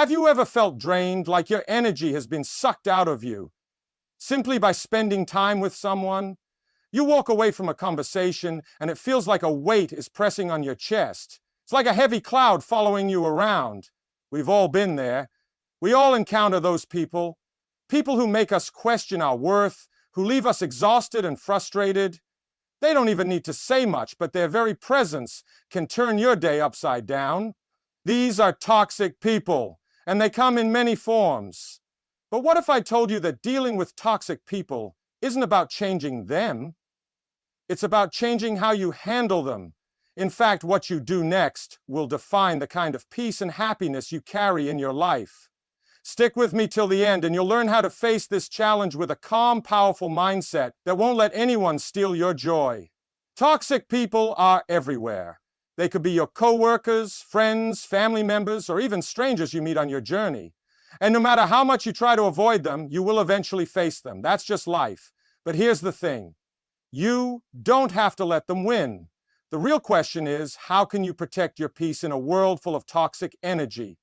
Have you ever felt drained, like your energy has been sucked out of you, simply by spending time with someone? You walk away from a conversation and it feels like a weight is pressing on your chest. It's like a heavy cloud following you around. We've all been there. We all encounter those people. People who make us question our worth, who leave us exhausted and frustrated. They don't even need to say much, but their very presence can turn your day upside down. These are toxic people, and they come in many forms. But what if I told you that dealing with toxic people isn't about changing them? It's about changing how you handle them. In fact, what you do next will define the kind of peace and happiness you carry in your life. Stick with me till the end and you'll learn how to face this challenge with a calm, powerful mindset that won't let anyone steal your joy. Toxic people are everywhere. They could be your coworkers, friends, family members, or even strangers you meet on your journey. And no matter how much you try to avoid them, you will eventually face them. That's just life. But here's the thing. You don't have to let them win. The real question is, how can you protect your peace in a world full of toxic energy?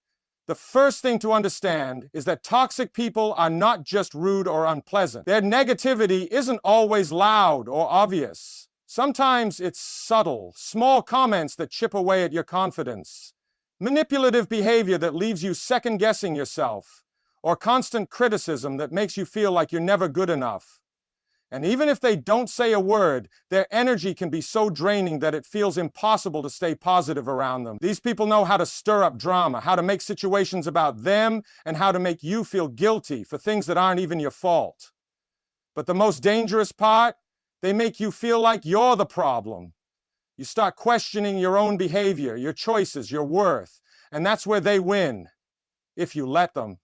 The first thing to understand is that toxic people are not just rude or unpleasant. Their negativity isn't always loud or obvious. Sometimes it's subtle, small comments that chip away at your confidence, manipulative behavior that leaves you second-guessing yourself, or constant criticism that makes you feel like you're never good enough. And even if they don't say a word, their energy can be so draining that it feels impossible to stay positive around them. These people know how to stir up drama, how to make situations about them, and how to make you feel guilty for things that aren't even your fault. But the most dangerous part, they make you feel like you're the problem. You start questioning your own behavior, your choices, your worth, and that's where they win, if you let them.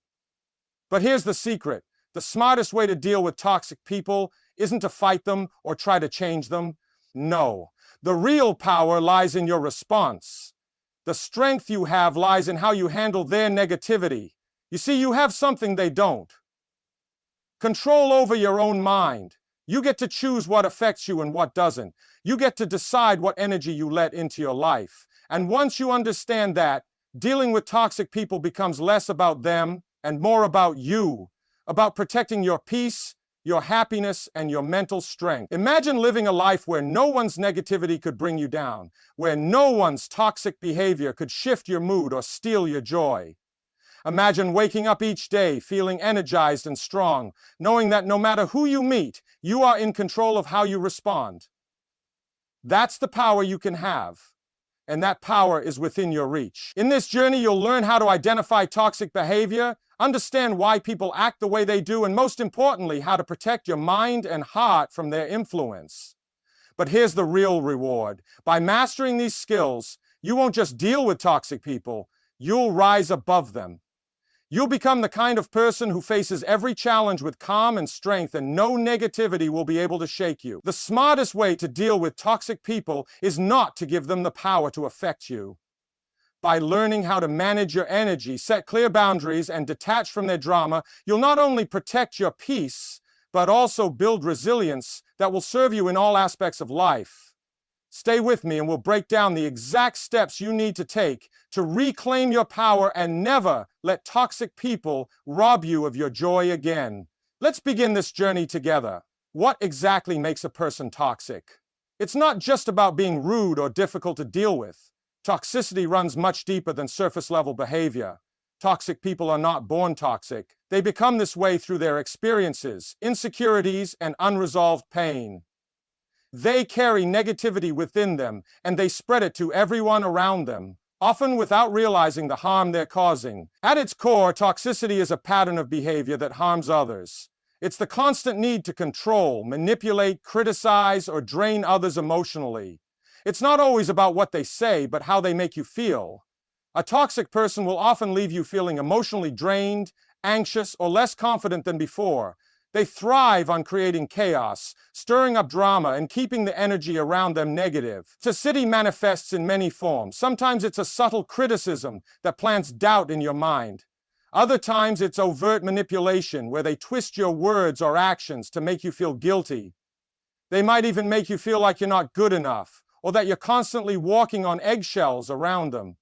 But here's the secret. The smartest way to deal with toxic people isn't to fight them or try to change them. No, the real power lies in your response. The strength you have lies in how you handle their negativity. You see, you have something they don't. Control over your own mind. You get to choose what affects you and what doesn't. You get to decide what energy you let into your life. And once you understand that, dealing with toxic people becomes less about them and more about you, about protecting your peace, your happiness, and your mental strength. Imagine living a life where no one's negativity could bring you down, where no one's toxic behavior could shift your mood or steal your joy. Imagine waking up each day feeling energized and strong, knowing that no matter who you meet, you are in control of how you respond. That's the power you can have, and that power is within your reach. In this journey, you'll learn how to identify toxic behavior, understand why people act the way they do, and most importantly, how to protect your mind and heart from their influence. But here's the real reward. By mastering these skills, you won't just deal with toxic people, you'll rise above them. You'll become the kind of person who faces every challenge with calm and strength, and no negativity will be able to shake you. The smartest way to deal with toxic people is not to give them the power to affect you. By learning how to manage your energy, set clear boundaries, and detach from their drama, you'll not only protect your peace, but also build resilience that will serve you in all aspects of life. Stay with me and we'll break down the exact steps you need to take to reclaim your power and never let toxic people rob you of your joy again. Let's begin this journey together. What exactly makes a person toxic? It's not just about being rude or difficult to deal with. Toxicity runs much deeper than surface-level behavior. Toxic people are not born toxic. They become this way through their experiences, insecurities, and unresolved pain. They carry negativity within them, and they spread it to everyone around them, often without realizing the harm they're causing. At its core, toxicity is a pattern of behavior that harms others. It's the constant need to control, manipulate, criticize, or drain others emotionally. It's not always about what they say, but how they make you feel. A toxic person will often leave you feeling emotionally drained, anxious, or less confident than before. They thrive on creating chaos, stirring up drama, and keeping the energy around them negative. Toxicity manifests in many forms. Sometimes it's a subtle criticism that plants doubt in your mind. Other times it's overt manipulation, where they twist your words or actions to make you feel guilty. They might even make you feel like you're not good enough, or that you're constantly walking on eggshells around them.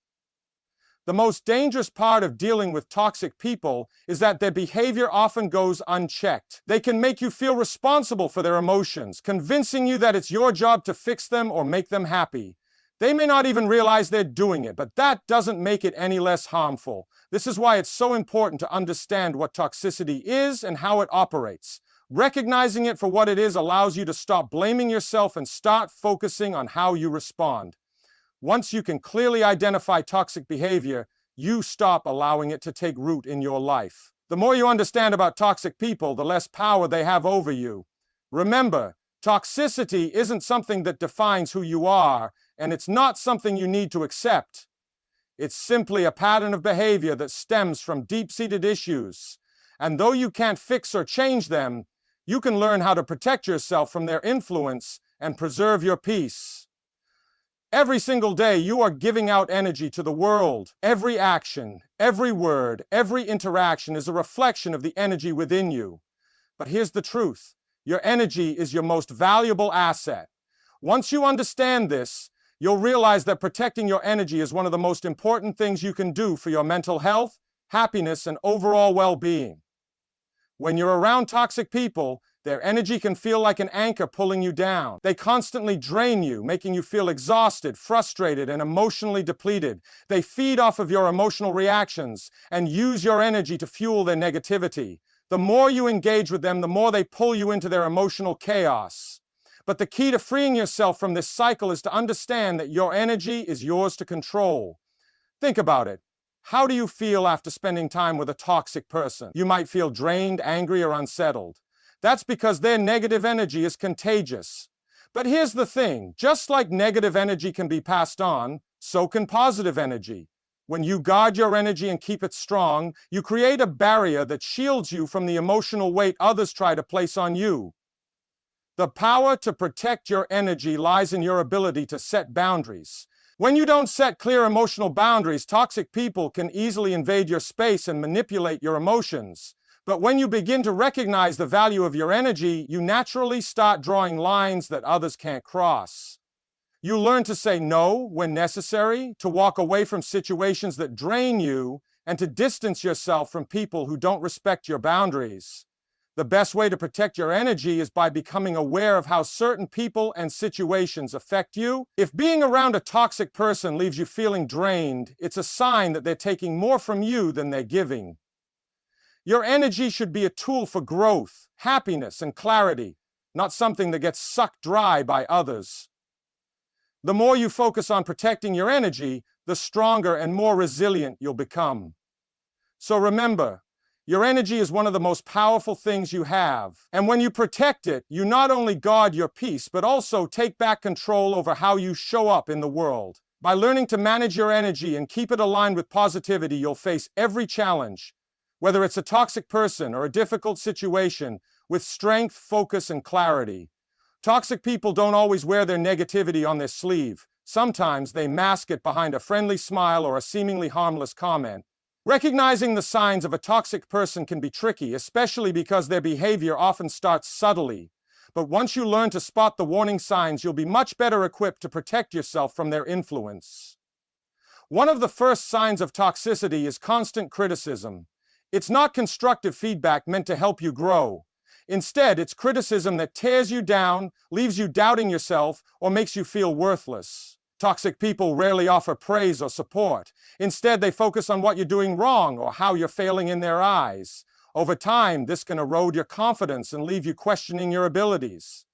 The most dangerous part of dealing with toxic people is that their behavior often goes unchecked. They can make you feel responsible for their emotions, convincing you that it's your job to fix them or make them happy. They may not even realize they're doing it, but that doesn't make it any less harmful. This is why it's so important to understand what toxicity is and how it operates. Recognizing it for what it is allows you to stop blaming yourself and start focusing on how you respond. Once you can clearly identify toxic behavior, you stop allowing it to take root in your life. The more you understand about toxic people, the less power they have over you. Remember, toxicity isn't something that defines who you are, and it's not something you need to accept. It's simply a pattern of behavior that stems from deep-seated issues. And though you can't fix or change them, you can learn how to protect yourself from their influence and preserve your peace. Every single day, you are giving out energy to the world. Every action, every word, every interaction is a reflection of the energy within you. But here's the truth. Your energy is your most valuable asset. Once you understand this, you'll realize that protecting your energy is one of the most important things you can do for your mental health, happiness, and overall well-being. When you're around toxic people, their energy can feel like an anchor pulling you down. They constantly drain you, making you feel exhausted, frustrated, and emotionally depleted. They feed off of your emotional reactions and use your energy to fuel their negativity. The more you engage with them, the more they pull you into their emotional chaos. But the key to freeing yourself from this cycle is to understand that your energy is yours to control. Think about it. How do you feel after spending time with a toxic person? You might feel drained, angry, or unsettled. That's because their negative energy is contagious. But here's the thing, just like negative energy can be passed on, so can positive energy. When you guard your energy and keep it strong, you create a barrier that shields you from the emotional weight others try to place on you. The power to protect your energy lies in your ability to set boundaries. When you don't set clear emotional boundaries, toxic people can easily invade your space and manipulate your emotions. But when you begin to recognize the value of your energy, you naturally start drawing lines that others can't cross. You learn to say no when necessary, to walk away from situations that drain you, and to distance yourself from people who don't respect your boundaries. The best way to protect your energy is by becoming aware of how certain people and situations affect you. If being around a toxic person leaves you feeling drained, it's a sign that they're taking more from you than they're giving. Your energy should be a tool for growth, happiness, and clarity, not something that gets sucked dry by others. The more you focus on protecting your energy, the stronger and more resilient you'll become. So remember, your energy is one of the most powerful things you have. And when you protect it, you not only guard your peace, but also take back control over how you show up in the world. By learning to manage your energy and keep it aligned with positivity, you'll face every challenge, whether it's a toxic person or a difficult situation, with strength, focus, and clarity. Toxic people don't always wear their negativity on their sleeve. Sometimes they mask it behind a friendly smile or a seemingly harmless comment. Recognizing the signs of a toxic person can be tricky, especially because their behavior often starts subtly. But once you learn to spot the warning signs, you'll be much better equipped to protect yourself from their influence. One of the first signs of toxicity is constant criticism. It's not constructive feedback meant to help you grow. Instead, it's criticism that tears you down, leaves you doubting yourself, or makes you feel worthless. Toxic people rarely offer praise or support. Instead, they focus on what you're doing wrong or how you're failing in their eyes. Over time, this can erode your confidence and leave you questioning your abilities.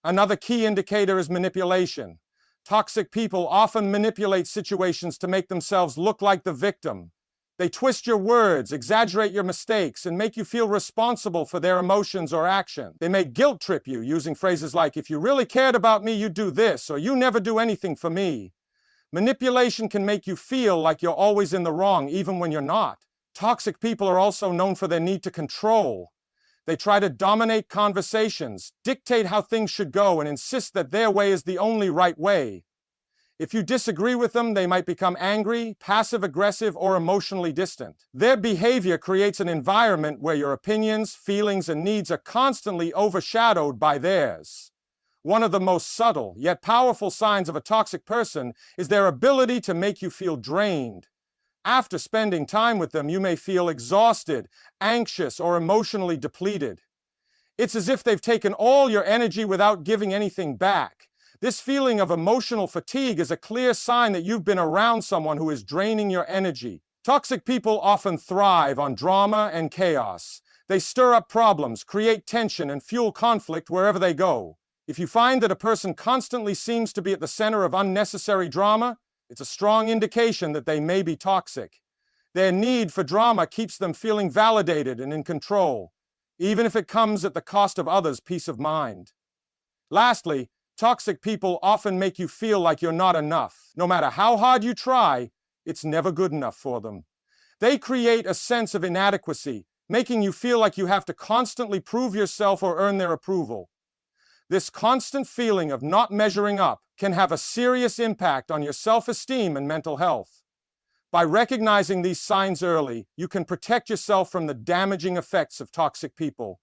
Another key indicator is manipulation. Toxic people often manipulate situations to make themselves look like the victim. They twist your words, exaggerate your mistakes, and make you feel responsible for their emotions or action. They may guilt trip you using phrases like, "If you really cared about me, you'd do this," or "You never do anything for me." Manipulation can make you feel like you're always in the wrong, even when you're not. Toxic people are also known for their need to control. They try to dominate conversations, dictate how things should go, and insist that their way is the only right way. If you disagree with them, they might become angry, passive-aggressive, or emotionally distant. Their behavior creates an environment where your opinions, feelings, and needs are constantly overshadowed by theirs. One of the most subtle, yet powerful signs of a toxic person is their ability to make you feel drained. After spending time with them, you may feel exhausted, anxious, or emotionally depleted. It's as if they've taken all your energy without giving anything back. This feeling of emotional fatigue is a clear sign that you've been around someone who is draining your energy. Toxic people often thrive on drama and chaos. They stir up problems, create tension, and fuel conflict wherever they go. If you find that a person constantly seems to be at the center of unnecessary drama, it's a strong indication that they may be toxic. Their need for drama keeps them feeling validated and in control, even if it comes at the cost of others' peace of mind. Lastly, toxic people often make you feel like you're not enough. No matter how hard you try, it's never good enough for them. They create a sense of inadequacy, making you feel like you have to constantly prove yourself or earn their approval. This constant feeling of not measuring up can have a serious impact on your self-esteem and mental health. By recognizing these signs early, you can protect yourself from the damaging effects of toxic people.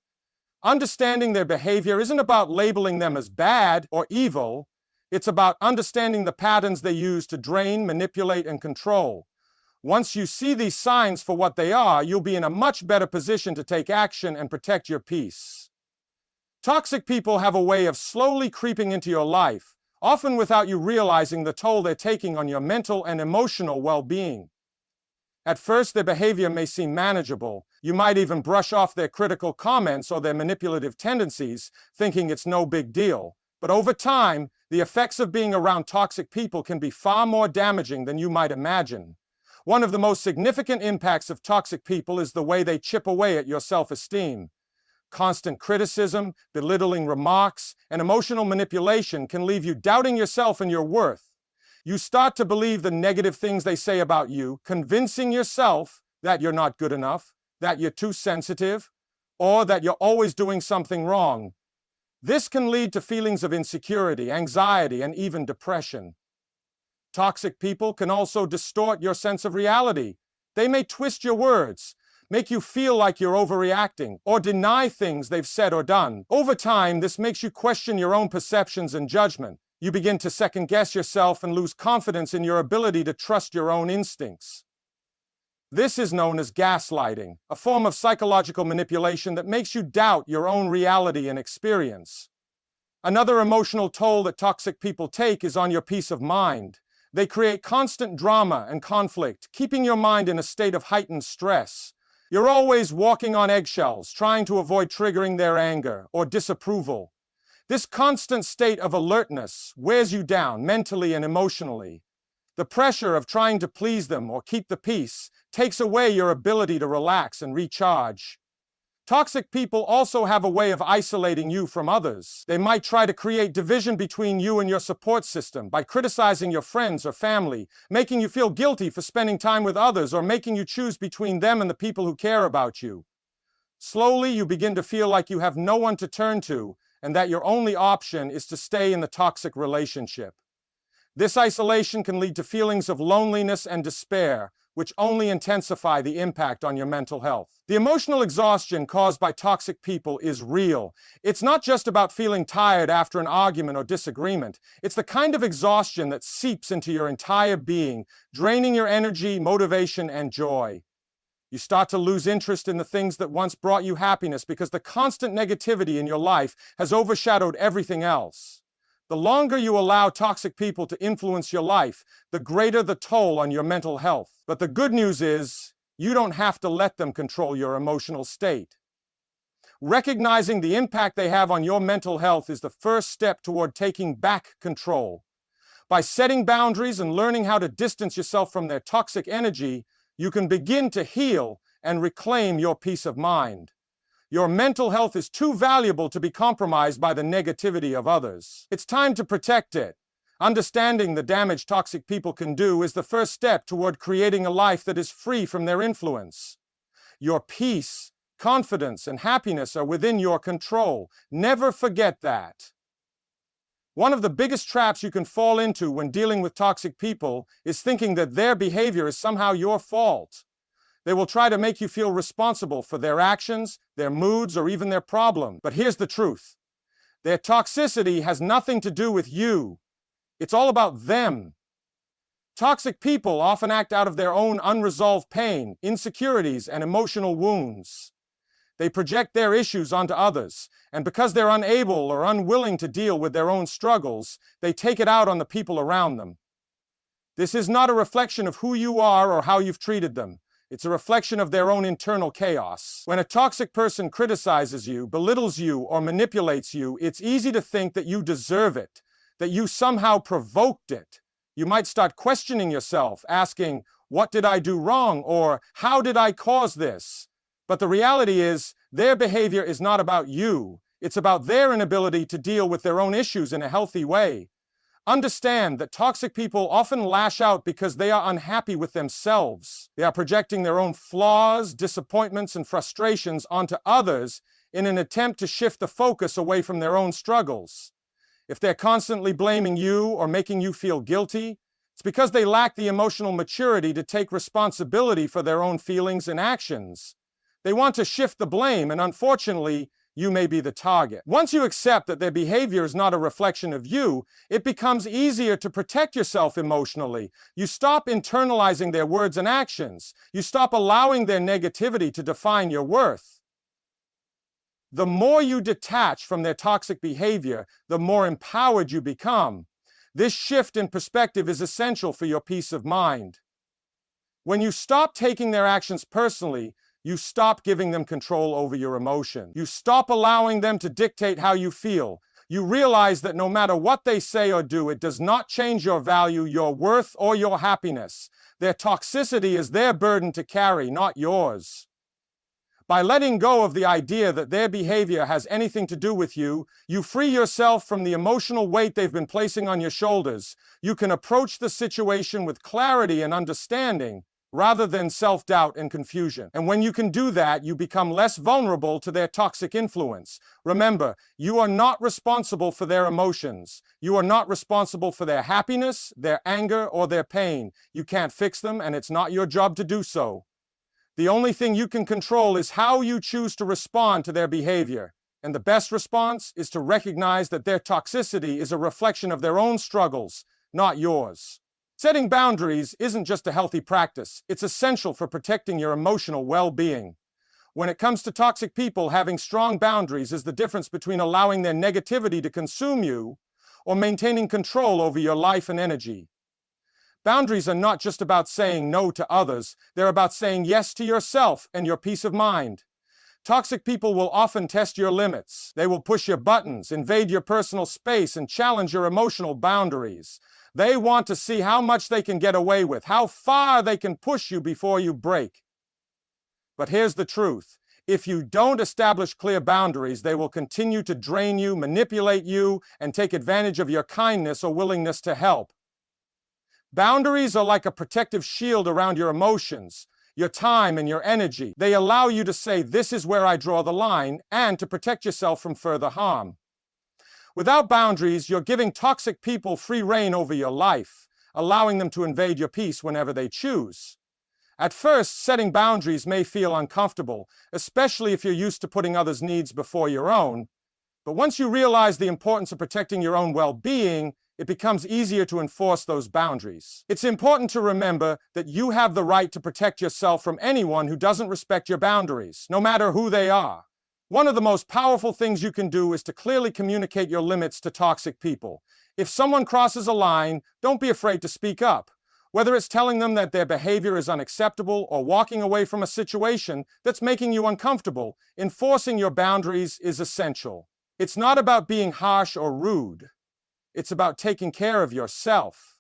Understanding their behavior isn't about labeling them as bad or evil. It's about understanding the patterns they use to drain, manipulate, and control. Once you see these signs for what they are, you'll be in a much better position to take action and protect your peace. Toxic people have a way of slowly creeping into your life, often without you realizing the toll they're taking on your mental and emotional well-being. At first, their behavior may seem manageable. You might even brush off their critical comments or their manipulative tendencies, thinking it's no big deal. But over time, the effects of being around toxic people can be far more damaging than you might imagine. One of the most significant impacts of toxic people is the way they chip away at your self-esteem. Constant criticism, belittling remarks, and emotional manipulation can leave you doubting yourself and your worth. You start to believe the negative things they say about you, convincing yourself that you're not good enough, that you're too sensitive, or that you're always doing something wrong. This can lead to feelings of insecurity, anxiety, and even depression. Toxic people can also distort your sense of reality. They may twist your words, make you feel like you're overreacting, or deny things they've said or done. Over time, this makes you question your own perceptions and judgment. You begin to second-guess yourself and lose confidence in your ability to trust your own instincts. This is known as gaslighting, a form of psychological manipulation that makes you doubt your own reality and experience. Another emotional toll that toxic people take is on your peace of mind. They create constant drama and conflict, keeping your mind in a state of heightened stress. You're always walking on eggshells, trying to avoid triggering their anger or disapproval. This constant state of alertness wears you down mentally and emotionally. The pressure of trying to please them or keep the peace takes away your ability to relax and recharge. Toxic people also have a way of isolating you from others. They might try to create division between you and your support system by criticizing your friends or family, making you feel guilty for spending time with others, or making you choose between them and the people who care about you. Slowly, you begin to feel like you have no one to turn to, and that your only option is to stay in the toxic relationship. This isolation can lead to feelings of loneliness and despair, which only intensify the impact on your mental health. The emotional exhaustion caused by toxic people is real. It's not just about feeling tired after an argument or disagreement. It's the kind of exhaustion that seeps into your entire being, draining your energy, motivation, and joy. You start to lose interest in the things that once brought you happiness because the constant negativity in your life has overshadowed everything else. The longer you allow toxic people to influence your life, the greater the toll on your mental health. But the good news is, you don't have to let them control your emotional state. Recognizing the impact they have on your mental health is the first step toward taking back control. By setting boundaries and learning how to distance yourself from their toxic energy, you can begin to heal and reclaim your peace of mind. Your mental health is too valuable to be compromised by the negativity of others. It's time to protect it. Understanding the damage toxic people can do is the first step toward creating a life that is free from their influence. Your peace, confidence, and happiness are within your control. Never forget that. One of the biggest traps you can fall into when dealing with toxic people is thinking that their behavior is somehow your fault. They will try to make you feel responsible for their actions, their moods, or even their problem. But here's the truth. Their toxicity has nothing to do with you. It's all about them. Toxic people often act out of their own unresolved pain, insecurities, and emotional wounds. They project their issues onto others, and because they're unable or unwilling to deal with their own struggles, they take it out on the people around them. This is not a reflection of who you are or how you've treated them. It's a reflection of their own internal chaos. When a toxic person criticizes you, belittles you, or manipulates you, it's easy to think that you deserve it, that you somehow provoked it. You might start questioning yourself, asking, "What did I do wrong?" or "How did I cause this?" But the reality is, their behavior is not about you. It's about their inability to deal with their own issues in a healthy way. Understand that toxic people often lash out because they are unhappy with themselves. They are projecting their own flaws, disappointments, and frustrations onto others in an attempt to shift the focus away from their own struggles. If they're constantly blaming you or making you feel guilty, it's because they lack the emotional maturity to take responsibility for their own feelings and actions. They want to shift the blame, and unfortunately, you may be the target. Once you accept that their behavior is not a reflection of you, it becomes easier to protect yourself emotionally. You stop internalizing their words and actions. You stop allowing their negativity to define your worth. The more you detach from their toxic behavior, the more empowered you become. This shift in perspective is essential for your peace of mind. When you stop taking their actions personally, you stop giving them control over your emotion. You stop allowing them to dictate how you feel. You realize that no matter what they say or do, it does not change your value, your worth, or your happiness. Their toxicity is their burden to carry, not yours. By letting go of the idea that their behavior has anything to do with you, you free yourself from the emotional weight they've been placing on your shoulders. You can approach the situation with clarity and understanding, rather than self-doubt and confusion. And when you can do that, you become less vulnerable to their toxic influence. Remember, you are not responsible for their emotions. You are not responsible for their happiness, their anger, or their pain. You can't fix them, and it's not your job to do so. The only thing you can control is how you choose to respond to their behavior. And the best response is to recognize that their toxicity is a reflection of their own struggles, not yours. Setting boundaries isn't just a healthy practice, it's essential for protecting your emotional well-being. When it comes to toxic people, having strong boundaries is the difference between allowing their negativity to consume you or maintaining control over your life and energy. Boundaries are not just about saying no to others, they're about saying yes to yourself and your peace of mind. Toxic people will often test your limits. They will push your buttons, invade your personal space, and challenge your emotional boundaries. They want to see how much they can get away with, how far they can push you before you break. But here's the truth. If you don't establish clear boundaries, they will continue to drain you, manipulate you, and take advantage of your kindness or willingness to help. Boundaries are like a protective shield around your emotions, your time, and your energy. They allow you to say, "This is where I draw the line," and to protect yourself from further harm. Without boundaries, you're giving toxic people free rein over your life, allowing them to invade your peace whenever they choose. At first, setting boundaries may feel uncomfortable, especially if you're used to putting others' needs before your own. But once you realize the importance of protecting your own well-being, it becomes easier to enforce those boundaries. It's important to remember that you have the right to protect yourself from anyone who doesn't respect your boundaries, no matter who they are. One of the most powerful things you can do is to clearly communicate your limits to toxic people. If someone crosses a line, don't be afraid to speak up. Whether it's telling them that their behavior is unacceptable or walking away from a situation that's making you uncomfortable, enforcing your boundaries is essential. It's not about being harsh or rude. It's about taking care of yourself.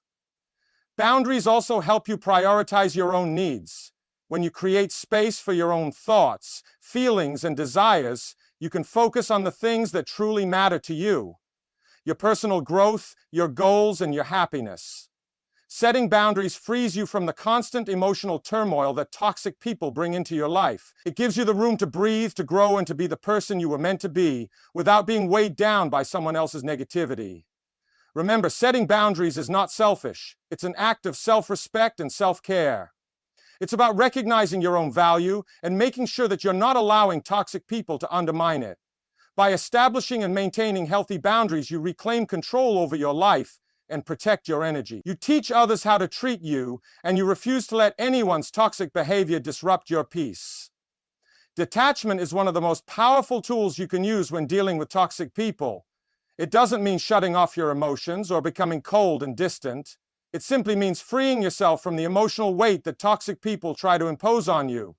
Boundaries also help you prioritize your own needs. When you create space for your own thoughts, feelings, and desires, you can focus on the things that truly matter to you: your personal growth, your goals, and your happiness. Setting boundaries frees you from the constant emotional turmoil that toxic people bring into your life. It gives you the room to breathe, to grow, and to be the person you were meant to be without being weighed down by someone else's negativity. Remember, setting boundaries is not selfish. It's an act of self-respect and self-care. It's about recognizing your own value and making sure that you're not allowing toxic people to undermine it. By establishing and maintaining healthy boundaries, you reclaim control over your life and protect your energy. You teach others how to treat you, and you refuse to let anyone's toxic behavior disrupt your peace. Detachment is one of the most powerful tools you can use when dealing with toxic people. It doesn't mean shutting off your emotions or becoming cold and distant. It simply means freeing yourself from the emotional weight that toxic people try to impose on you.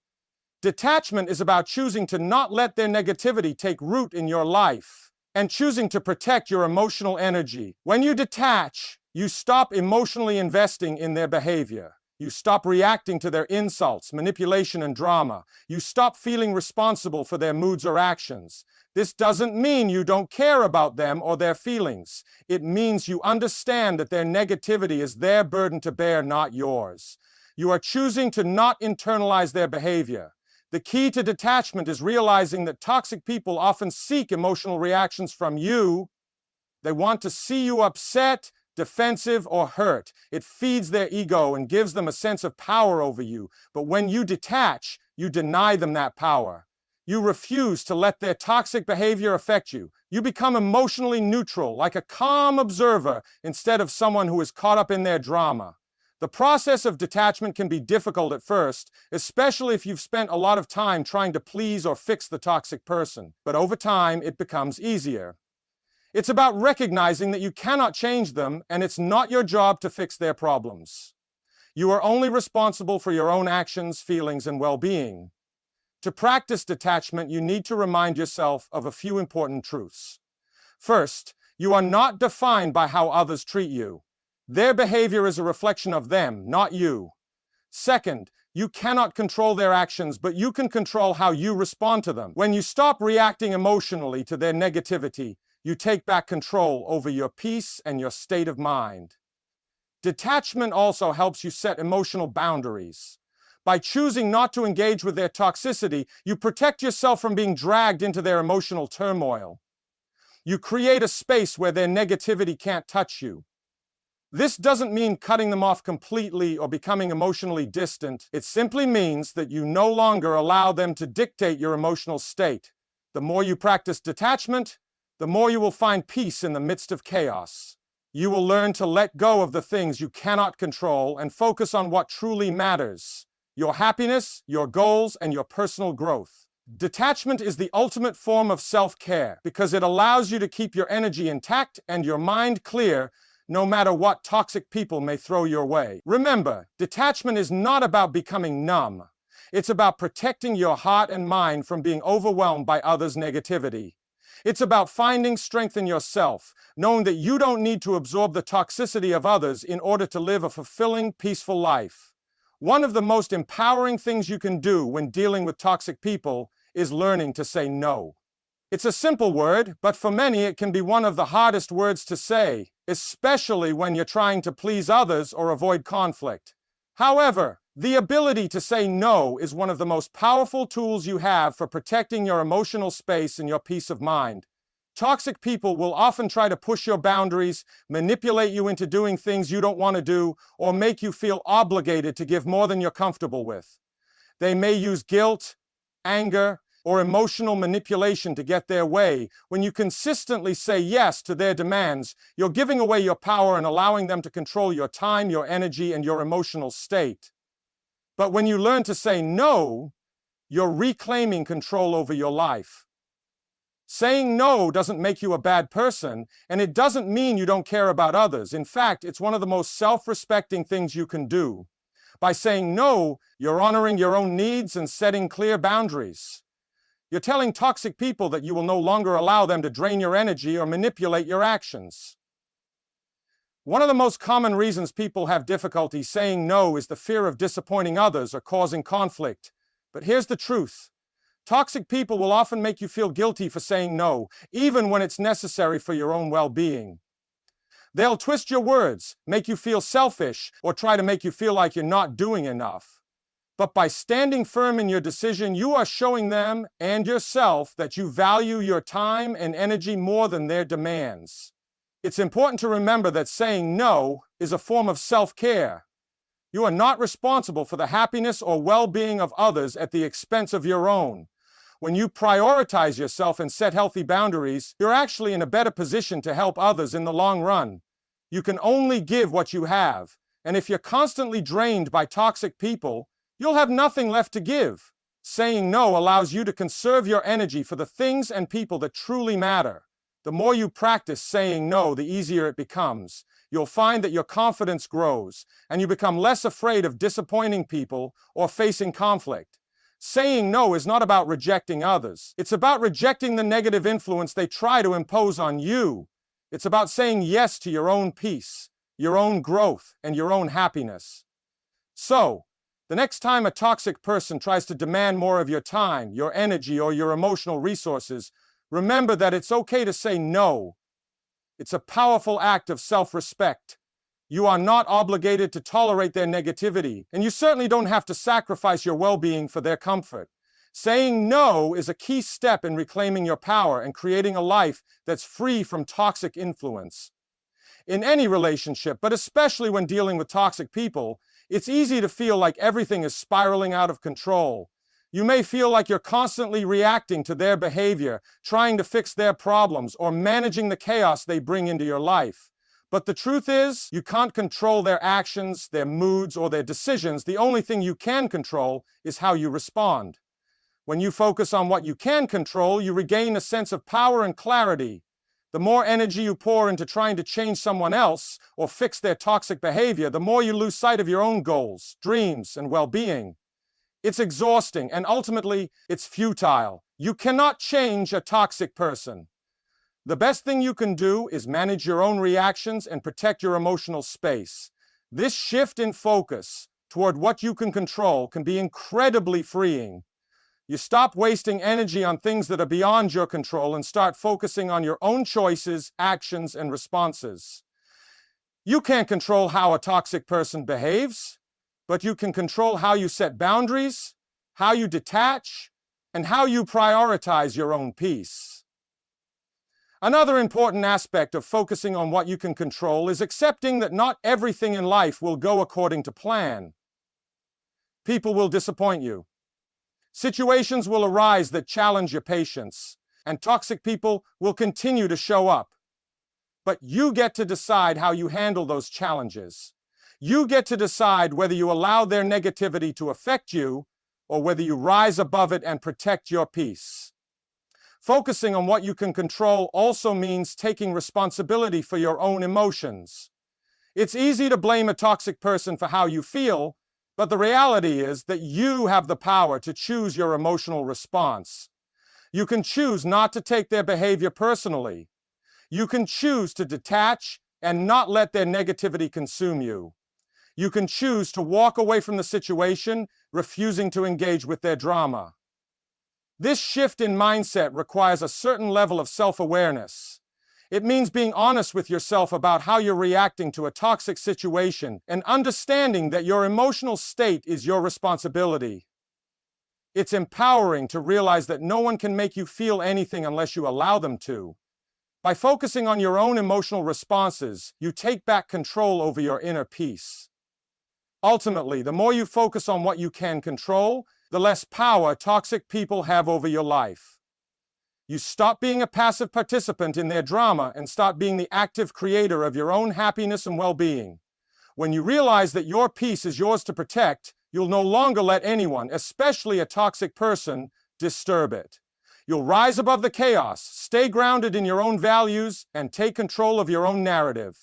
Detachment is about choosing to not let their negativity take root in your life and choosing to protect your emotional energy. When you detach, you stop emotionally investing in their behavior. You stop reacting to their insults, manipulation, and drama. You stop feeling responsible for their moods or actions. This doesn't mean you don't care about them or their feelings. It means you understand that their negativity is their burden to bear, not yours. You are choosing to not internalize their behavior. The key to detachment is realizing that toxic people often seek emotional reactions from you. They want to see you upset, defensive, or hurt. It feeds their ego and gives them a sense of power over you. But when you detach, you deny them that power. You refuse to let their toxic behavior affect you. You become emotionally neutral, like a calm observer, instead of someone who is caught up in their drama. The process of detachment can be difficult at first, especially if you've spent a lot of time trying to please or fix the toxic person. But over time, it becomes easier. It's about recognizing that you cannot change them, and it's not your job to fix their problems. You are only responsible for your own actions, feelings, and well-being. To practice detachment, you need to remind yourself of a few important truths. First, you are not defined by how others treat you. Their behavior is a reflection of them, not you. Second, you cannot control their actions, but you can control how you respond to them. When you stop reacting emotionally to their negativity, you take back control over your peace and your state of mind. Detachment also helps you set emotional boundaries. By choosing not to engage with their toxicity, you protect yourself from being dragged into their emotional turmoil. You create a space where their negativity can't touch you. This doesn't mean cutting them off completely or becoming emotionally distant. It simply means that you no longer allow them to dictate your emotional state. The more you practice detachment, the more you will find peace in the midst of chaos. You will learn to let go of the things you cannot control and focus on what truly matters: your happiness, your goals, and your personal growth. Detachment is the ultimate form of self-care because it allows you to keep your energy intact and your mind clear no matter what toxic people may throw your way. Remember, detachment is not about becoming numb. It's about protecting your heart and mind from being overwhelmed by others' negativity. It's about finding strength in yourself, knowing that you don't need to absorb the toxicity of others in order to live a fulfilling, peaceful life. One of the most empowering things you can do when dealing with toxic people is learning to say no. It's a simple word, but for many it can be one of the hardest words to say, especially when you're trying to please others or avoid conflict. However, the ability to say no is one of the most powerful tools you have for protecting your emotional space and your peace of mind. Toxic people will often try to push your boundaries, manipulate you into doing things you don't want to do, or make you feel obligated to give more than you're comfortable with. They may use guilt, anger, or emotional manipulation to get their way. When you consistently say yes to their demands, you're giving away your power and allowing them to control your time, your energy, and your emotional state. But when you learn to say no, you're reclaiming control over your life. Saying no doesn't make you a bad person, and it doesn't mean you don't care about others. In fact, it's one of the most self-respecting things you can do. By saying no, you're honoring your own needs and setting clear boundaries. You're telling toxic people that you will no longer allow them to drain your energy or manipulate your actions. One of the most common reasons people have difficulty saying no is the fear of disappointing others or causing conflict. But here's the truth. Toxic people will often make you feel guilty for saying no, even when it's necessary for your own well-being. They'll twist your words, make you feel selfish, or try to make you feel like you're not doing enough. But by standing firm in your decision, you are showing them and yourself that you value your time and energy more than their demands. It's important to remember that saying no is a form of self-care. You are not responsible for the happiness or well-being of others at the expense of your own. When you prioritize yourself and set healthy boundaries, you're actually in a better position to help others in the long run. You can only give what you have, and if you're constantly drained by toxic people, you'll have nothing left to give. Saying no allows you to conserve your energy for the things and people that truly matter. The more you practice saying no, the easier it becomes. You'll find that your confidence grows, and you become less afraid of disappointing people or facing conflict. Saying no is not about rejecting others. It's about rejecting the negative influence they try to impose on you. It's about saying yes to your own peace, your own growth, and your own happiness. So, the next time a toxic person tries to demand more of your time, your energy, or your emotional resources, remember that it's okay to say no. It's a powerful act of self-respect. You are not obligated to tolerate their negativity, and you certainly don't have to sacrifice your well-being for their comfort. Saying no is a key step in reclaiming your power and creating a life that's free from toxic influence. In any relationship, but especially when dealing with toxic people, it's easy to feel like everything is spiraling out of control. You may feel like you're constantly reacting to their behavior, trying to fix their problems, or managing the chaos they bring into your life. But the truth is, you can't control their actions, their moods, or their decisions. The only thing you can control is how you respond. When you focus on what you can control, you regain a sense of power and clarity. The more energy you pour into trying to change someone else or fix their toxic behavior, the more you lose sight of your own goals, dreams, and well-being. It's exhausting, and ultimately, it's futile. You cannot change a toxic person. The best thing you can do is manage your own reactions and protect your emotional space. This shift in focus toward what you can control can be incredibly freeing. You stop wasting energy on things that are beyond your control and start focusing on your own choices, actions, and responses. You can't control how a toxic person behaves, but you can control how you set boundaries, how you detach, and how you prioritize your own peace. Another important aspect of focusing on what you can control is accepting that not everything in life will go according to plan. People will disappoint you. Situations will arise that challenge your patience, and toxic people will continue to show up. But you get to decide how you handle those challenges. You get to decide whether you allow their negativity to affect you or whether you rise above it and protect your peace. Focusing on what you can control also means taking responsibility for your own emotions. It's easy to blame a toxic person for how you feel, but the reality is that you have the power to choose your emotional response. You can choose not to take their behavior personally. You can choose to detach and not let their negativity consume you. You can choose to walk away from the situation, refusing to engage with their drama. This shift in mindset requires a certain level of self-awareness. It means being honest with yourself about how you're reacting to a toxic situation and understanding that your emotional state is your responsibility. It's empowering to realize that no one can make you feel anything unless you allow them to. By focusing on your own emotional responses, you take back control over your inner peace. Ultimately, the more you focus on what you can control, the less power toxic people have over your life. You stop being a passive participant in their drama and start being the active creator of your own happiness and well-being. When you realize that your peace is yours to protect, you'll no longer let anyone, especially a toxic person, disturb it. You'll rise above the chaos, stay grounded in your own values, and take control of your own narrative.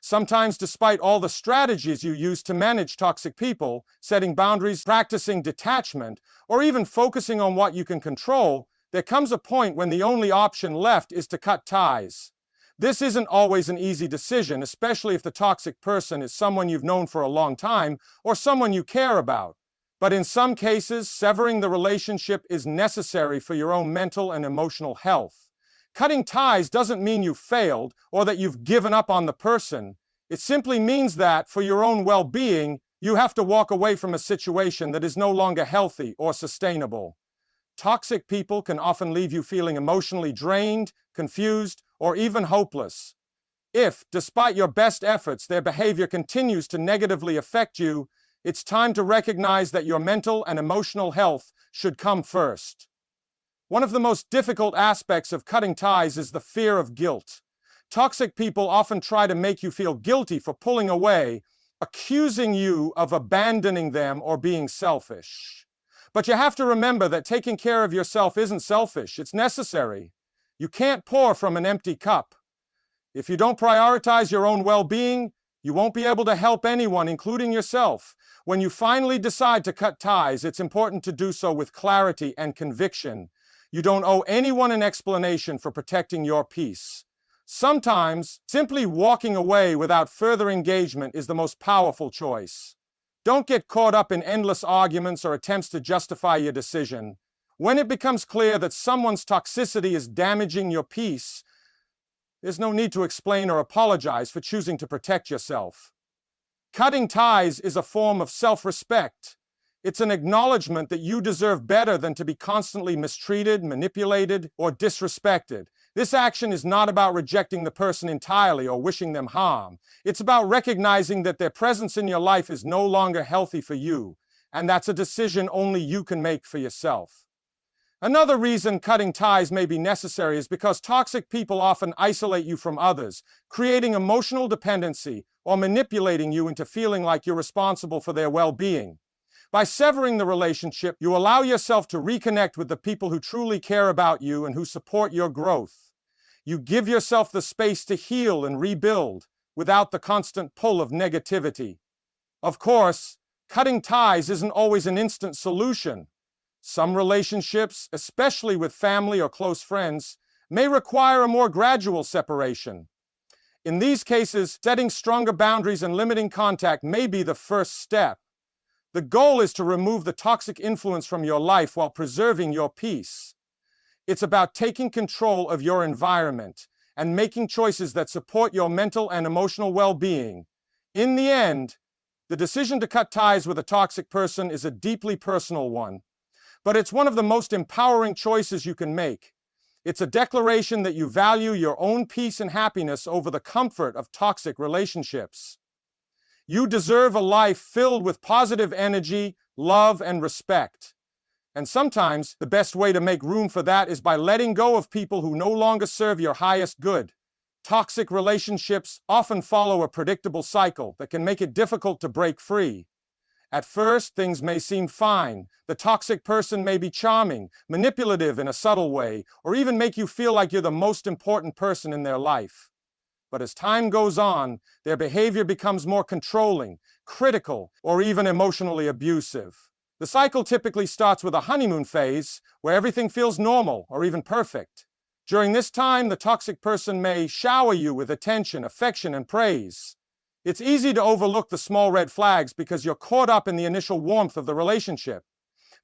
Sometimes, despite all the strategies you use to manage toxic people, setting boundaries, practicing detachment, or even focusing on what you can control, there comes a point when the only option left is to cut ties. This isn't always an easy decision, especially if the toxic person is someone you've known for a long time or someone you care about. But in some cases, severing the relationship is necessary for your own mental and emotional health. Cutting ties doesn't mean you failed or that you've given up on the person. It simply means that, for your own well-being, you have to walk away from a situation that is no longer healthy or sustainable. Toxic people can often leave you feeling emotionally drained, confused, or even hopeless. If, despite your best efforts, their behavior continues to negatively affect you, it's time to recognize that your mental and emotional health should come first. One of the most difficult aspects of cutting ties is the fear of guilt. Toxic people often try to make you feel guilty for pulling away, accusing you of abandoning them or being selfish. But you have to remember that taking care of yourself isn't selfish, it's necessary. You can't pour from an empty cup. If you don't prioritize your own well-being, you won't be able to help anyone, including yourself. When you finally decide to cut ties, it's important to do so with clarity and conviction. You don't owe anyone an explanation for protecting your peace. Sometimes, simply walking away without further engagement is the most powerful choice. Don't get caught up in endless arguments or attempts to justify your decision. When it becomes clear that someone's toxicity is damaging your peace, there's no need to explain or apologize for choosing to protect yourself. Cutting ties is a form of self-respect. It's an acknowledgement that you deserve better than to be constantly mistreated, manipulated, or disrespected. This action is not about rejecting the person entirely or wishing them harm. It's about recognizing that their presence in your life is no longer healthy for you, and that's a decision only you can make for yourself. Another reason cutting ties may be necessary is because toxic people often isolate you from others, creating emotional dependency or manipulating you into feeling like you're responsible for their well-being. By severing the relationship, you allow yourself to reconnect with the people who truly care about you and who support your growth. You give yourself the space to heal and rebuild without the constant pull of negativity. Of course, cutting ties isn't always an instant solution. Some relationships, especially with family or close friends, may require a more gradual separation. In these cases, setting stronger boundaries and limiting contact may be the first step. The goal is to remove the toxic influence from your life while preserving your peace. It's about taking control of your environment and making choices that support your mental and emotional well-being. In the end, the decision to cut ties with a toxic person is a deeply personal one, but it's one of the most empowering choices you can make. It's a declaration that you value your own peace and happiness over the comfort of toxic relationships. You deserve a life filled with positive energy, love, and respect. And sometimes the best way to make room for that is by letting go of people who no longer serve your highest good. Toxic relationships often follow a predictable cycle that can make it difficult to break free. At first, things may seem fine. The toxic person may be charming, manipulative in a subtle way, or even make you feel like you're the most important person in their life. But as time goes on, their behavior becomes more controlling, critical, or even emotionally abusive. The cycle typically starts with a honeymoon phase, where everything feels normal or even perfect. During this time, the toxic person may shower you with attention, affection, and praise. It's easy to overlook the small red flags because you're caught up in the initial warmth of the relationship.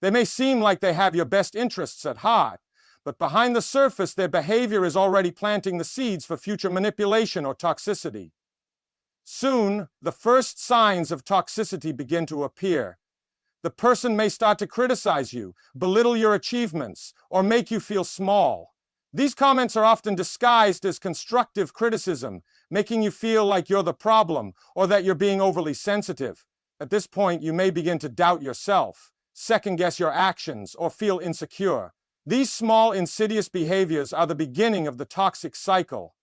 They may seem like they have your best interests at heart, but behind the surface, their behavior is already planting the seeds for future manipulation or toxicity. Soon, the first signs of toxicity begin to appear. The person may start to criticize you, belittle your achievements, or make you feel small. These comments are often disguised as constructive criticism, making you feel like you're the problem or that you're being overly sensitive. At this point, you may begin to doubt yourself, second-guess your actions, or feel insecure. These small, insidious behaviors are the beginning of the toxic cycle.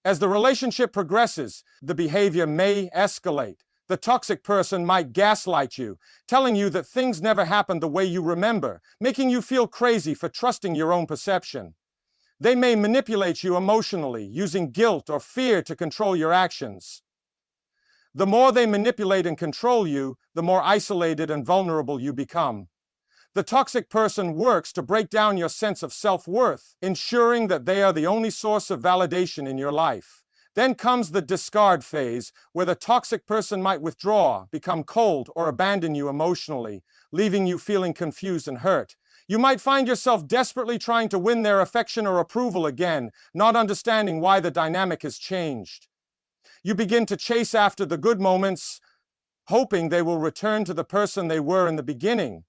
As the relationship progresses, the behavior may escalate. The toxic person might gaslight you, telling you that things never happened the way you remember, making you feel crazy for trusting your own perception. They may manipulate you emotionally, using guilt or fear to control your actions. The more they manipulate and control you, the more isolated and vulnerable you become. The toxic person works to break down your sense of self-worth, ensuring that they are the only source of validation in your life. Then comes the discard phase, where the toxic person might withdraw, become cold, or abandon you emotionally, leaving you feeling confused and hurt. You might find yourself desperately trying to win their affection or approval again, not understanding why the dynamic has changed. You begin to chase after the good moments, hoping they will return to the person they were in the beginning.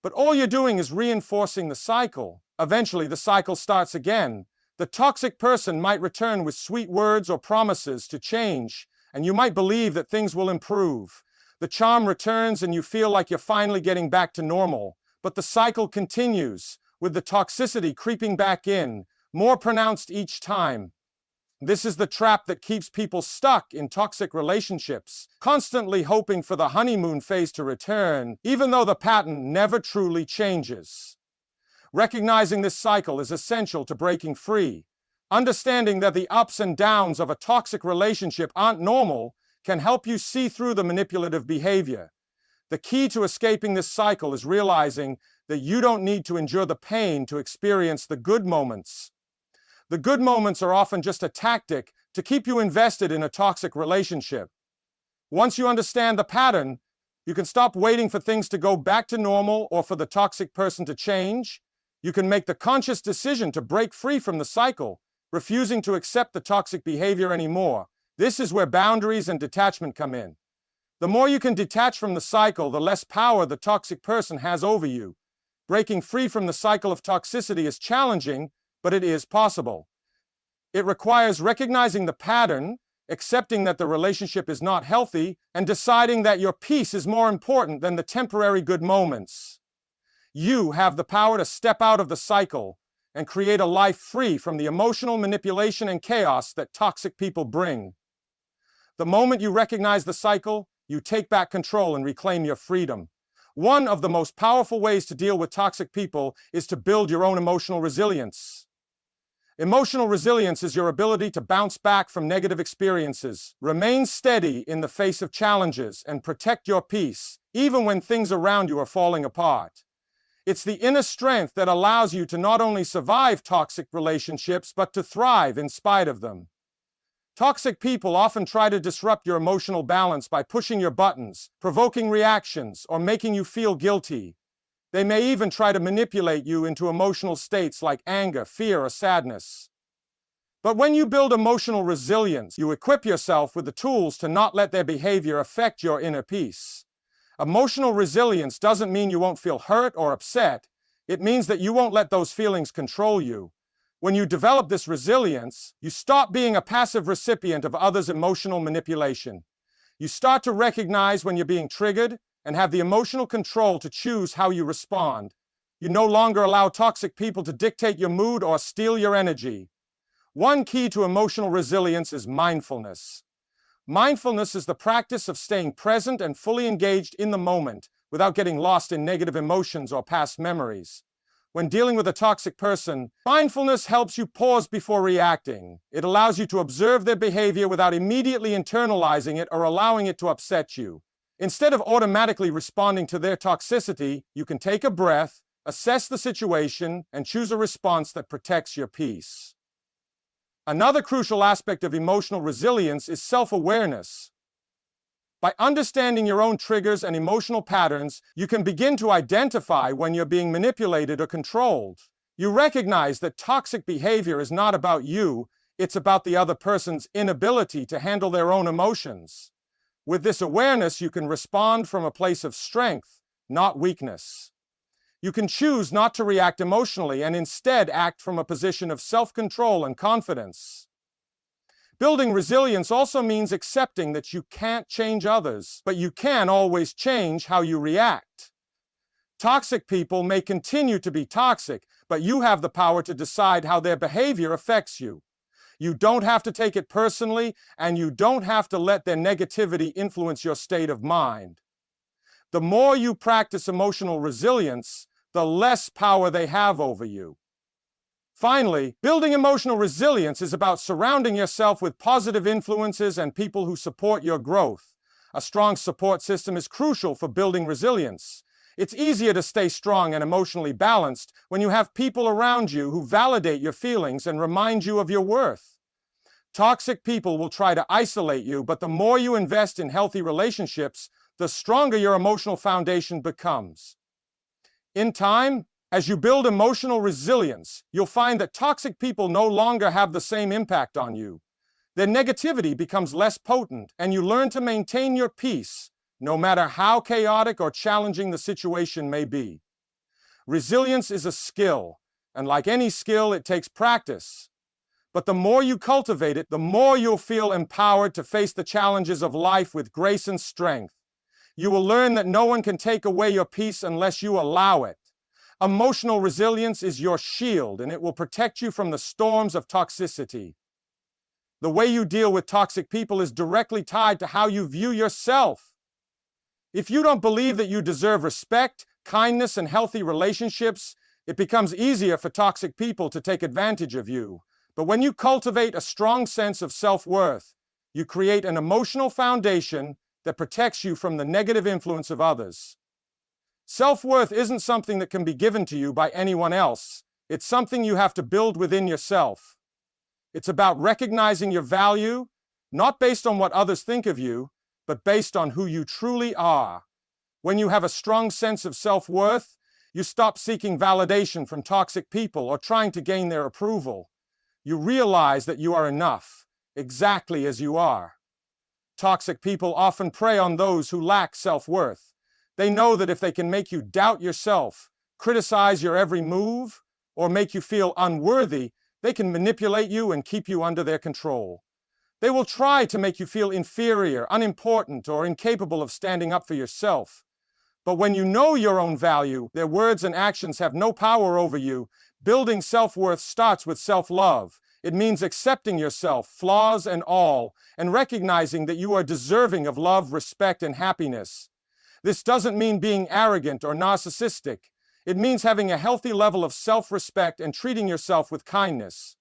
But all you're doing is reinforcing the cycle. Eventually, the cycle starts again. The toxic person might return with sweet words or promises to change, and you might believe that things will improve. The charm returns and you feel like you're finally getting back to normal. But the cycle continues, with the toxicity creeping back in, more pronounced each time. This is the trap that keeps people stuck in toxic relationships, constantly hoping for the honeymoon phase to return, even though the pattern never truly changes. Recognizing this cycle is essential to breaking free. Understanding that the ups and downs of a toxic relationship aren't normal can help you see through the manipulative behavior. The key to escaping this cycle is realizing that you don't need to endure the pain to experience the good moments. The good moments are often just a tactic to keep you invested in a toxic relationship. Once you understand the pattern, you can stop waiting for things to go back to normal or for the toxic person to change. You can make the conscious decision to break free from the cycle, refusing to accept the toxic behavior anymore. This is where boundaries and detachment come in. The more you can detach from the cycle, the less power the toxic person has over you. Breaking free from the cycle of toxicity is challenging, but it is possible. It requires recognizing the pattern, accepting that the relationship is not healthy, and deciding that your peace is more important than the temporary good moments. You have the power to step out of the cycle and create a life free from the emotional manipulation and chaos that toxic people bring. The moment you recognize the cycle, you take back control and reclaim your freedom. One of the most powerful ways to deal with toxic people is to build your own emotional resilience. Emotional resilience is your ability to bounce back from negative experiences, remain steady in the face of challenges, and protect your peace, even when things around you are falling apart. It's the inner strength that allows you to not only survive toxic relationships, but to thrive in spite of them. Toxic people often try to disrupt your emotional balance by pushing your buttons, provoking reactions, or making you feel guilty. They may even try to manipulate you into emotional states like anger, fear, or sadness. But when you build emotional resilience, you equip yourself with the tools to not let their behavior affect your inner peace. Emotional resilience doesn't mean you won't feel hurt or upset. It means that you won't let those feelings control you. When you develop this resilience, you stop being a passive recipient of others' emotional manipulation. You start to recognize when you're being triggered and have the emotional control to choose how you respond. You no longer allow toxic people to dictate your mood or steal your energy. One key to emotional resilience is mindfulness. Mindfulness is the practice of staying present and fully engaged in the moment without getting lost in negative emotions or past memories. When dealing with a toxic person, mindfulness helps you pause before reacting. It allows you to observe their behavior without immediately internalizing it or allowing it to upset you. Instead of automatically responding to their toxicity, you can take a breath, assess the situation, and choose a response that protects your peace. Another crucial aspect of emotional resilience is self-awareness. By understanding your own triggers and emotional patterns, you can begin to identify when you're being manipulated or controlled. You recognize that toxic behavior is not about you, it's about the other person's inability to handle their own emotions. With this awareness, you can respond from a place of strength, not weakness. You can choose not to react emotionally and instead act from a position of self-control and confidence. Building resilience also means accepting that you can't change others, but you can always change how you react. Toxic people may continue to be toxic, but you have the power to decide how their behavior affects you. You don't have to take it personally, and you don't have to let their negativity influence your state of mind. The more you practice emotional resilience, the less power they have over you. Finally, building emotional resilience is about surrounding yourself with positive influences and people who support your growth. A strong support system is crucial for building resilience. It's easier to stay strong and emotionally balanced when you have people around you who validate your feelings and remind you of your worth. Toxic people will try to isolate you, but the more you invest in healthy relationships, the stronger your emotional foundation becomes. In time, as you build emotional resilience, you'll find that toxic people no longer have the same impact on you. Their negativity becomes less potent, and you learn to maintain your peace, no matter how chaotic or challenging the situation may be. Resilience is a skill, and like any skill, it takes practice. But the more you cultivate it, the more you'll feel empowered to face the challenges of life with grace and strength. You will learn that no one can take away your peace unless you allow it. Emotional resilience is your shield, and it will protect you from the storms of toxicity. The way you deal with toxic people is directly tied to how you view yourself. If you don't believe that you deserve respect, kindness, and healthy relationships, it becomes easier for toxic people to take advantage of you. But when you cultivate a strong sense of self-worth, you create an emotional foundation that protects you from the negative influence of others. Self-worth isn't something that can be given to you by anyone else. It's something you have to build within yourself. It's about recognizing your value, not based on what others think of you, but based on who you truly are. When you have a strong sense of self-worth, you stop seeking validation from toxic people or trying to gain their approval. You realize that you are enough, exactly as you are. Toxic people often prey on those who lack self-worth. They know that if they can make you doubt yourself, criticize your every move, or make you feel unworthy, they can manipulate you and keep you under their control. They will try to make you feel inferior, unimportant, or incapable of standing up for yourself. But when you know your own value, their words and actions have no power over you. Building self-worth starts with self-love. It means accepting yourself, flaws and all, and recognizing that you are deserving of love, respect, and happiness. This doesn't mean being arrogant or narcissistic. It means having a healthy level of self-respect and treating yourself with kindness.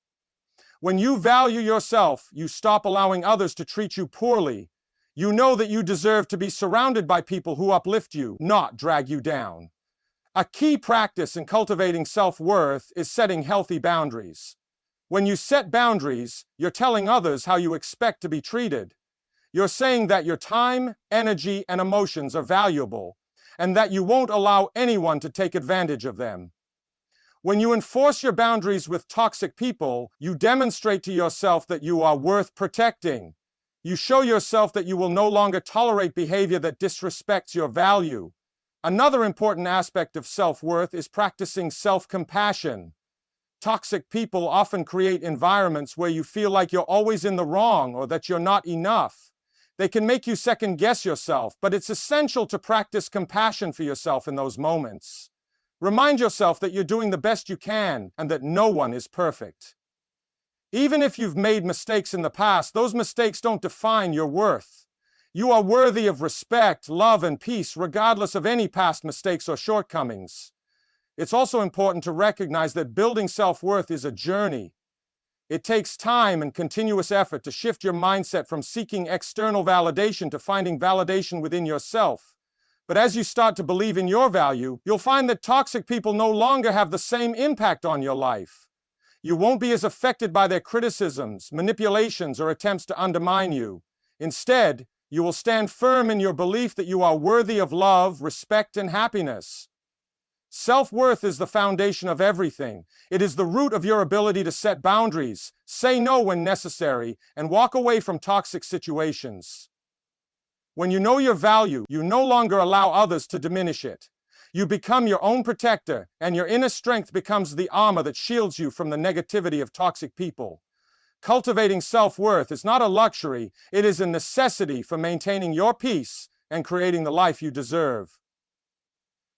When you value yourself, you stop allowing others to treat you poorly. You know that you deserve to be surrounded by people who uplift you, not drag you down. A key practice in cultivating self-worth is setting healthy boundaries. When you set boundaries, you're telling others how you expect to be treated. You're saying that your time, energy, and emotions are valuable, and that you won't allow anyone to take advantage of them. When you enforce your boundaries with toxic people, you demonstrate to yourself that you are worth protecting. You show yourself that you will no longer tolerate behavior that disrespects your value. Another important aspect of self-worth is practicing self-compassion. Toxic people often create environments where you feel like you're always in the wrong or that you're not enough. They can make you second-guess yourself, but it's essential to practice compassion for yourself in those moments. Remind yourself that you're doing the best you can and that no one is perfect. Even if you've made mistakes in the past, those mistakes don't define your worth. You are worthy of respect, love, and peace regardless of any past mistakes or shortcomings. It's also important to recognize that building self-worth is a journey. It takes time and continuous effort to shift your mindset from seeking external validation to finding validation within yourself. But as you start to believe in your value, you'll find that toxic people no longer have the same impact on your life. You won't be as affected by their criticisms, manipulations, or attempts to undermine you. Instead, you will stand firm in your belief that you are worthy of love, respect, and happiness. Self-worth is the foundation of everything. It is the root of your ability to set boundaries, say no when necessary, and walk away from toxic situations. When you know your value, you no longer allow others to diminish it. You become your own protector, and your inner strength becomes the armor that shields you from the negativity of toxic people. Cultivating self-worth is not a luxury, it is a necessity for maintaining your peace and creating the life you deserve.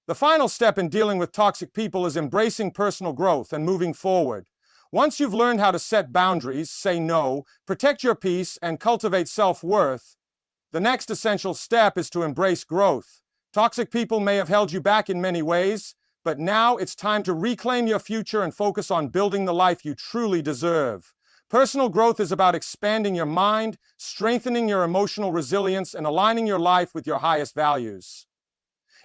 The final step in dealing with toxic people is embracing personal growth and moving forward. Once you've learned how to set boundaries, say no, protect your peace, and cultivate self-worth, the next essential step is to embrace growth. Toxic people may have held you back in many ways, but now it's time to reclaim your future and focus on building the life you truly deserve. Personal growth is about expanding your mind, strengthening your emotional resilience, and aligning your life with your highest values.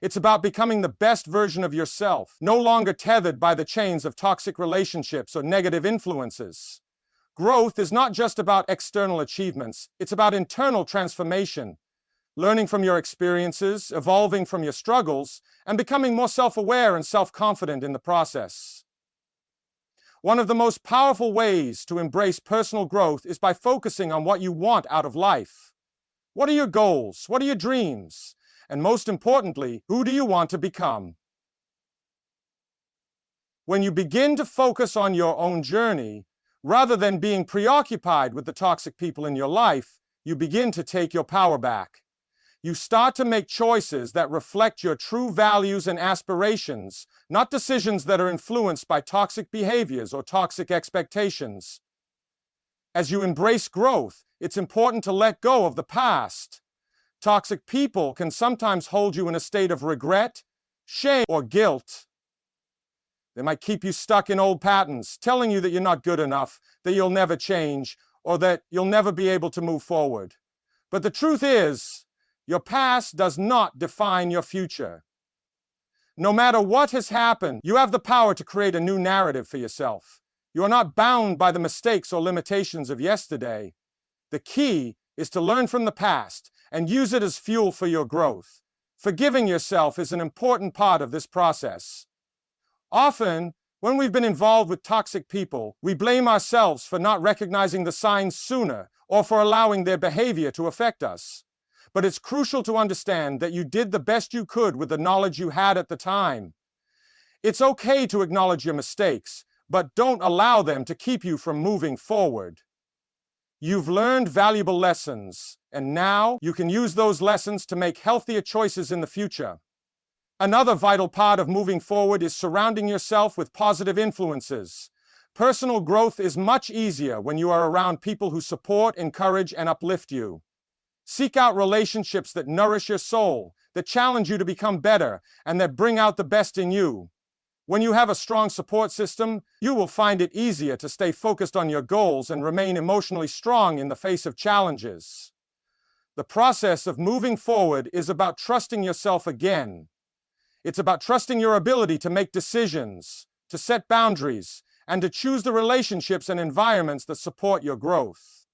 It's about becoming the best version of yourself, no longer tethered by the chains of toxic relationships or negative influences. Growth is not just about external achievements, it's about internal transformation. Learning from your experiences, evolving from your struggles, and becoming more self-aware and self-confident in the process. One of the most powerful ways to embrace personal growth is by focusing on what you want out of life. What are your goals? What are your dreams? And most importantly, who do you want to become? When you begin to focus on your own journey, rather than being preoccupied with the toxic people in your life, you begin to take your power back. You start to make choices that reflect your true values and aspirations, not decisions that are influenced by toxic behaviors or toxic expectations. As you embrace growth, it's important to let go of the past. Toxic people can sometimes hold you in a state of regret, shame, or guilt. They might keep you stuck in old patterns, telling you that you're not good enough, that you'll never change, or that you'll never be able to move forward. But the truth is, your past does not define your future. No matter what has happened, you have the power to create a new narrative for yourself. You are not bound by the mistakes or limitations of yesterday. The key is to learn from the past and use it as fuel for your growth. Forgiving yourself is an important part of this process. Often, when we've been involved with toxic people, we blame ourselves for not recognizing the signs sooner or for allowing their behavior to affect us. But it's crucial to understand that you did the best you could with the knowledge you had at the time. It's okay to acknowledge your mistakes, but don't allow them to keep you from moving forward. You've learned valuable lessons, and now you can use those lessons to make healthier choices in the future. Another vital part of moving forward is surrounding yourself with positive influences. Personal growth is much easier when you are around people who support, encourage, and uplift you. Seek out relationships that nourish your soul, that challenge you to become better, and that bring out the best in you. When you have a strong support system, you will find it easier to stay focused on your goals and remain emotionally strong in the face of challenges. The process of moving forward is about trusting yourself again. It's about trusting your ability to make decisions, to set boundaries, and to choose the relationships and environments that support your growth.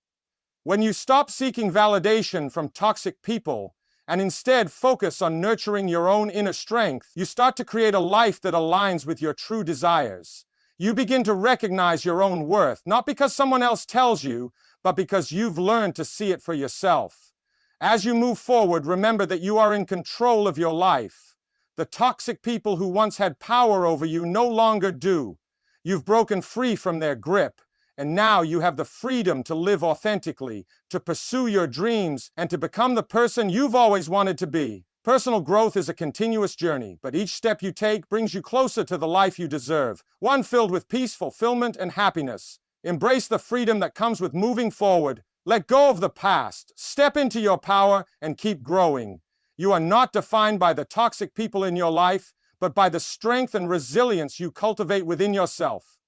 When you stop seeking validation from toxic people and instead focus on nurturing your own inner strength, you start to create a life that aligns with your true desires. You begin to recognize your own worth, not because someone else tells you, but because you've learned to see it for yourself. As you move forward, remember that you are in control of your life. The toxic people who once had power over you no longer do. You've broken free from their grip, and now you have the freedom to live authentically, to pursue your dreams, and to become the person you've always wanted to be. Personal growth is a continuous journey, but each step you take brings you closer to the life you deserve, one filled with peace, fulfillment, and happiness. Embrace the freedom that comes with moving forward. Let go of the past, step into your power, and keep growing. You are not defined by the toxic people in your life, but by the strength and resilience you cultivate within yourself.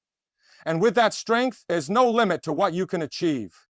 And with that strength, there's no limit to what you can achieve.